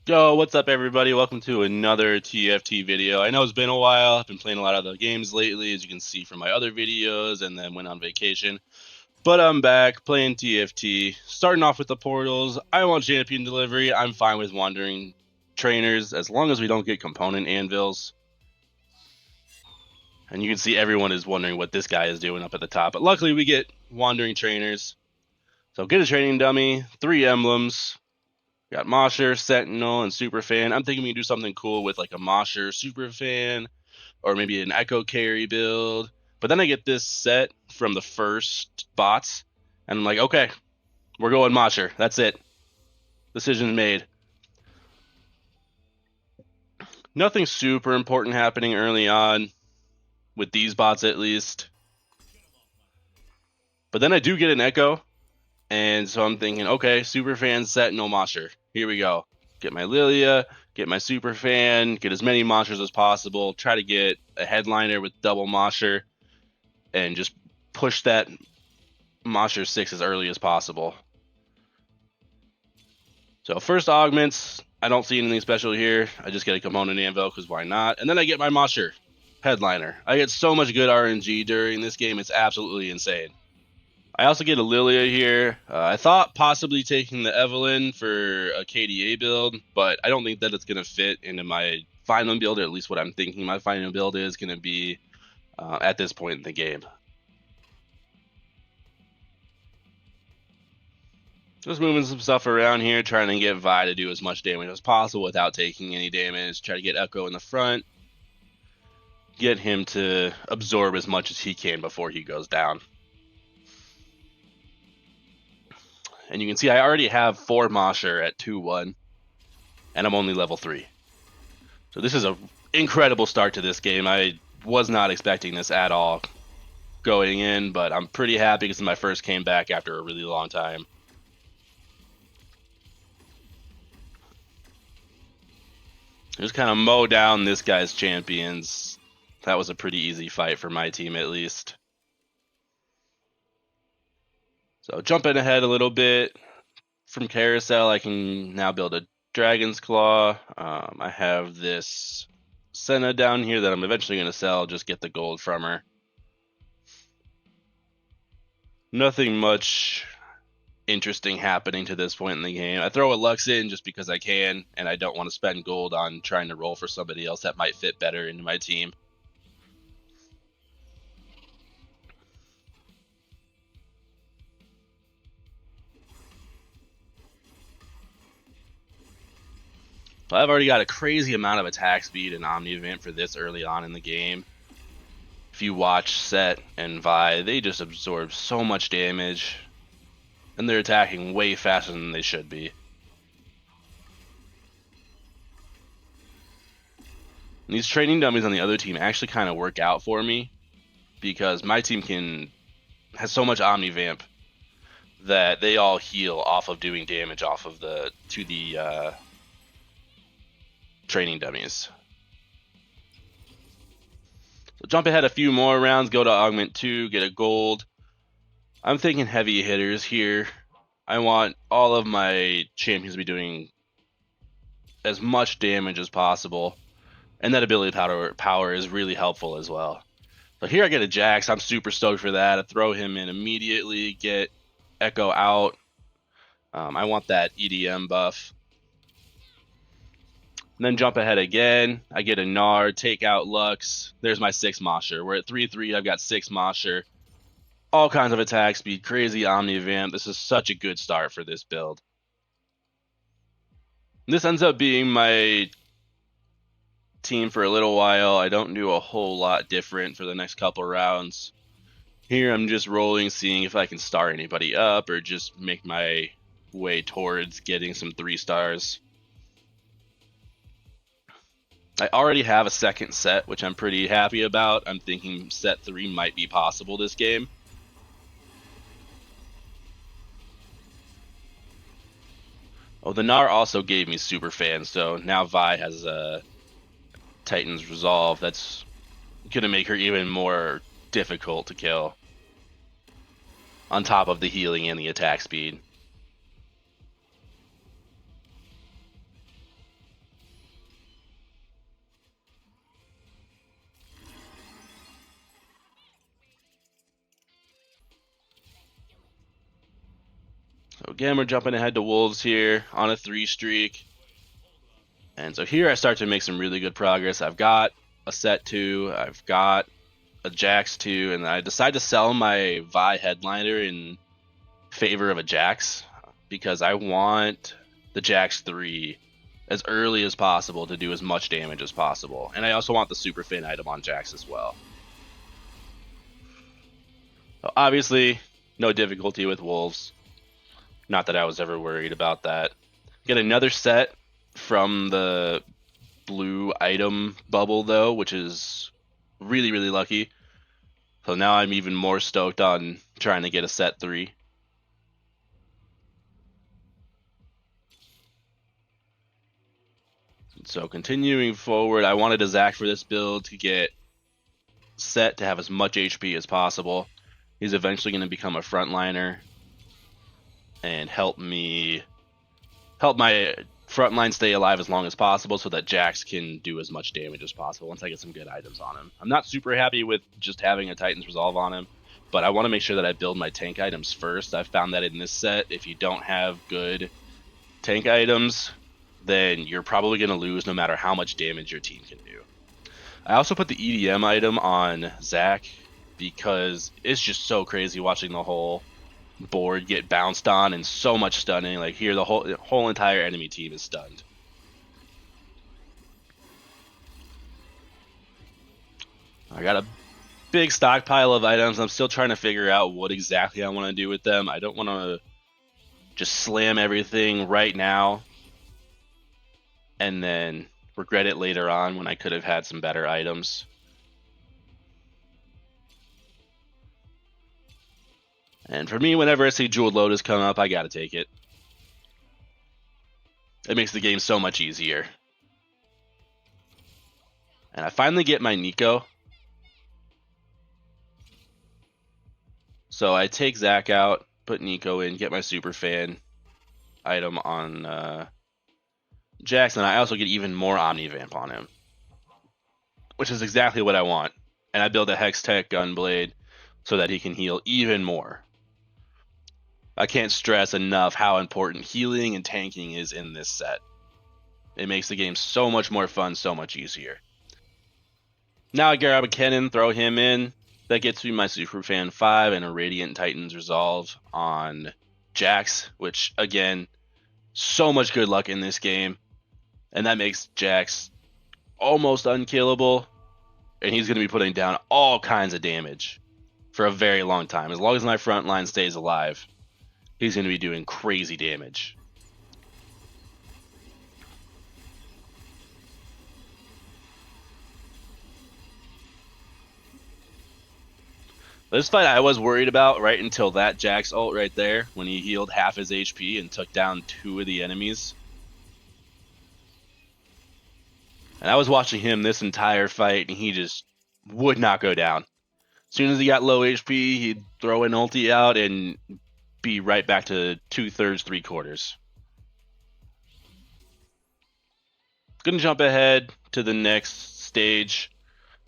Yo, what's up everybody? Welcome to another TFT video. I know it's been a while. I've been playing a lot of the games lately, as you can see from my other videos, and then went on vacation. But I'm back playing TFT. Starting off with the portals. I want champion delivery. I'm fine with wandering trainers as long as we don't get component anvils. And you can see everyone is wondering what this guy is doing up at the top. But luckily we get wandering trainers. So get a training dummy, 3 emblems. Got Mosher, Sentinel, and Superfan. I'm thinking we can do something cool with like a Mosher Superfan or maybe an Echo Carry build. But then I get this set from the first bots, and I'm like, okay, we're going Mosher. That's it. Decision made. Nothing super important happening early on with these bots at least. But then I do get an Echo, and so I'm thinking, okay, Superfan, Sentinel, Mosher. Here we go. Get my Lilia, get my Superfan, get as many Moshers as possible, try to get a headliner with double Mosher, and just push that Mosher 6 as early as possible. So first augments, I don't see anything special here. I just get a component anvil because why not? And then I get my Mosher headliner. I get so much good RNG during this game, it's absolutely insane. I also get a Lilia here. I thought possibly taking the Evelyn for a KDA build, but I don't think that it's going to fit into my final build, or at least what I'm thinking my final build is going to be at this point in the game. Just moving some stuff around here, trying to get Vi to do as much damage as possible without taking any damage. Try to get Echo in the front. Get him to absorb as much as he can before he goes down. And you can see I already have 4 Mosher at 2-1, and I'm only level 3. So this is an incredible start to this game. I was not expecting this at all going in, but I'm pretty happy because my first came back after a really long time. Just kind of mow down this guy's champions. That was a pretty easy fight for my team at least. So jumping ahead a little bit from Carousel, I can now build a Dragon's Claw. I have this Senna down here that I'm eventually going to sell, just get the gold from her. Nothing much interesting happening to this point in the game. I throw a Lux in just because I can, and I don't want to spend gold on trying to roll for somebody else that might fit better into my team. So I've already got a crazy amount of attack speed and Omni Event for this early on in the game. If you watch Set and Vi, they just absorb so much damage, and they're attacking way faster than they should be. And these training dummies on the other team actually kind of work out for me because my team has so much Omni Vamp that they all heal off of doing damage off of the training dummies. So jump ahead a few more rounds, go to augment 2, get a gold. I'm thinking heavy hitters here. I want all of my champions to be doing as much damage as possible, and that ability power is really helpful as well. So here I get a Jax. I'm super stoked for that. I throw him in immediately, get Echo out. I want that EDM buff. And then jump ahead again. I get a Nard, take out Lux. There's my 6 Mosher. We're at 3-3. I've got 6 Mosher. All kinds of attack speed, crazy Omni Vamp. This is such a good start for this build. This ends up being my team for a little while. I don't do a whole lot different for the next couple rounds. Here I'm just rolling, seeing if I can star anybody up or just make my way towards getting some 3 stars. I already have a second set, which I'm pretty happy about. I'm thinking set 3 might be possible this game. Oh, the Gnar also gave me Superfan, so now Vi has a Titan's Resolve. That's going to make her even more difficult to kill, on top of the healing and the attack speed. again, we're jumping ahead to Wolves here on a 3 streak. And so here I start to make some really good progress. I've got a set 2, I've got a Jax 2, and I decide to sell my Vi headliner in favor of a Jax because I want the Jax 3 as early as possible to do as much damage as possible. And I also want the super fin item on Jax as well. So obviously, no difficulty with Wolves. Not that I was ever worried about that. Get another set from the blue item bubble though, which is really, really lucky. So now I'm even more stoked on trying to get a set 3. So continuing forward, I wanted a Zac for this build to get set to have as much HP as possible. He's eventually going to become a frontliner and help my frontline stay alive as long as possible so that Jax can do as much damage as possible once I get some good items on him. I'm not super happy with just having a Titan's Resolve on him, but I want to make sure that I build my tank items first. I've found that in this set, if you don't have good tank items, then you're probably going to lose no matter how much damage your team can do. I also put the EDM item on Zac because it's just so crazy watching the whole board get bounced on and so much stunning. Like here, the whole entire enemy team is stunned. I got a big stockpile of items. I'm still trying to figure out what exactly I want to do with them. I don't want to just slam everything right now and then regret it later on when I could have had some better items. And for me, whenever I see Jeweled Lotus come up, I gotta take it. It makes the game so much easier. And I finally get my Nico. So I take Zac out, put Nico in, get my super fan item on Jax, and I also get even more Omnivamp on him, which is exactly what I want. And I build a Hex Tech Gunblade so that he can heal even more. I can't stress enough how important healing and tanking is in this set. It makes the game so much more fun, so much easier. Now I grab a Kennen, throw him in. That gets me my Superfan 5 and a Radiant Titan's Resolve on Jax, which, again, so much good luck in this game. And that makes Jax almost unkillable. And he's going to be putting down all kinds of damage for a very long time. As long as my front line stays alive, he's going to be doing crazy damage. This fight I was worried about right until that Jax ult right there, when he healed half his HP and took down 2 of the enemies. And I was watching him this entire fight, and he just would not go down. As soon as he got low HP, he'd throw an ulti out and be right back to 2/3, 3/4. Gonna jump ahead to the next stage.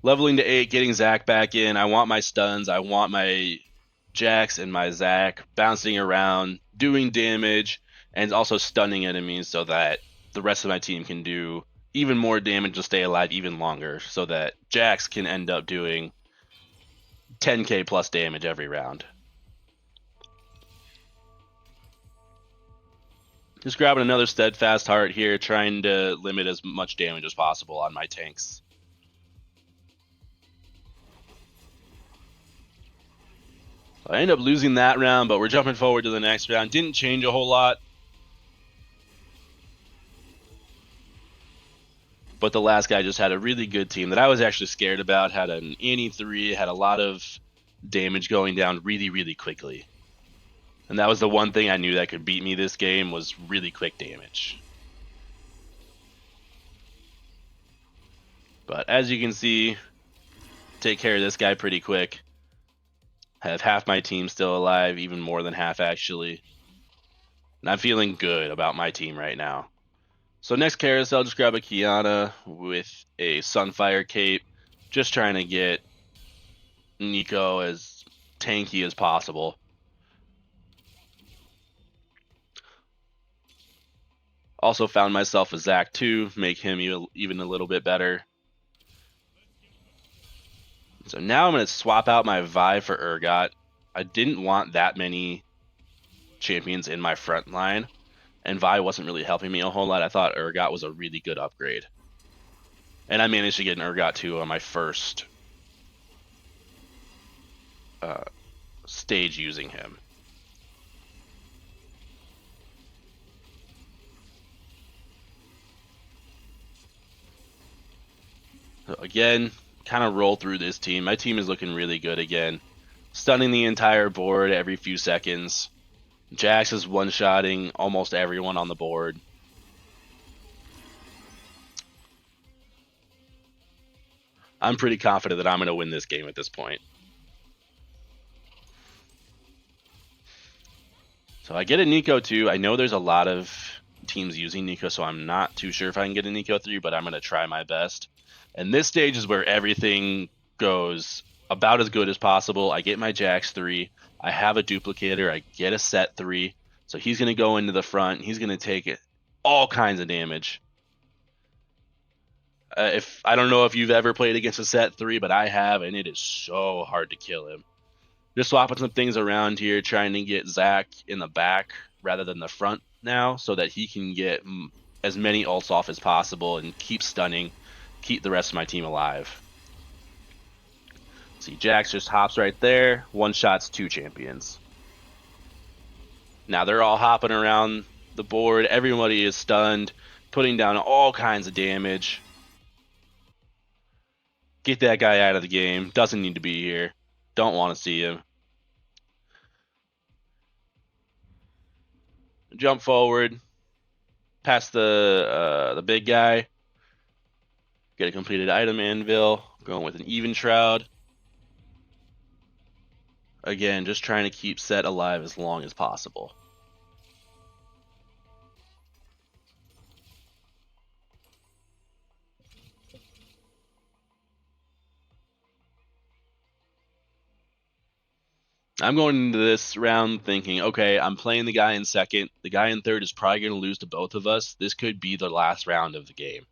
Leveling to 8, getting Zac back in. I want my stuns. I want my Jax and my Zac bouncing around, doing damage, and also stunning enemies so that the rest of my team can do even more damage to stay alive even longer, so that Jax can end up doing 10k plus damage every round. Just grabbing another Steadfast Heart here, trying to limit as much damage as possible on my tanks. I end up losing that round, but we're jumping forward to the next round. Didn't change a whole lot. But the last guy just had a really good team that I was actually scared about. Had an Annie 3, had a lot of damage going down really, really quickly. And that was the one thing I knew that could beat me this game, was really quick damage. But as you can see, take care of this guy pretty quick. Have half my team still alive, even more than half actually. And I'm feeling good about my team right now. So next carousel, just grab a Kiana with a Sunfire cape. Just trying to get Nico as tanky as possible. Also found myself a Zac too, make him even a little bit better. So now I'm going to swap out my Vi for Urgot. I didn't want that many champions in my front line, and Vi wasn't really helping me a whole lot. I thought Urgot was a really good upgrade. And I managed to get an Urgot too on my first stage using him. So again, kind of roll through this team. My team is looking really good again. Stunning the entire board every few seconds. Jax is one-shotting almost everyone on the board. I'm pretty confident that I'm going to win this game at this point. So I get a Nico too. I know there's a lot of teams using Nico, so I'm not too sure if I can get a Nico 3, but I'm going to try my best. And this stage is where everything goes about as good as possible. I get my Jax 3. I have a duplicator. I get a set 3. So he's going to go into the front. He's going to take all kinds of damage. If I don't know if you've ever played against a set 3, but I have, and it is so hard to kill him. Just swapping some things around here, trying to get Zac in the back rather than the front now, so that he can get as many ults off as possible and keep stunning, keep the rest of my team alive. See, Jax just hops right there, one-shots 2 champions. Now they're all hopping around the board, everybody is stunned, putting down all kinds of damage. Get that guy out of the game, doesn't need to be here. Don't want to see him. Jump forward, past the big guy. Get a completed item anvil. Going with an even shroud. Again, just trying to keep Set alive as long as possible. I'm going into this round thinking, okay, I'm playing the guy in second. The guy in third is probably going to lose to both of us. This could be the last round of the game.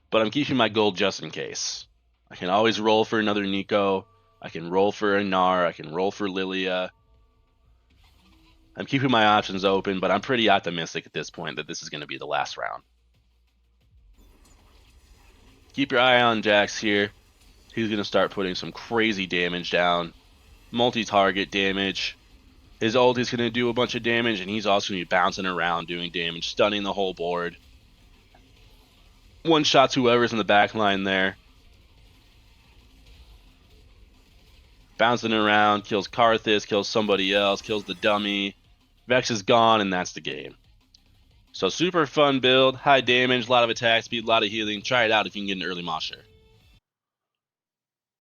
But I'm keeping my gold just in case. I can always roll for another Nico. I can roll for a Gnar. I can roll for Lilia. I'm keeping my options open, but I'm pretty optimistic at this point that this is going to be the last round. Keep your eye on Jax here. He's going to start putting some crazy damage down. Multi-target damage. His ult is going to do a bunch of damage, and he's also going to be bouncing around doing damage, stunning the whole board. One-shots whoever's in the back line there. Bouncing around, kills Karthus, kills somebody else, kills the dummy. Vex is gone, and that's the game. So super fun build, high damage, a lot of attack speed, a lot of healing. Try it out if you can get an early Mosher.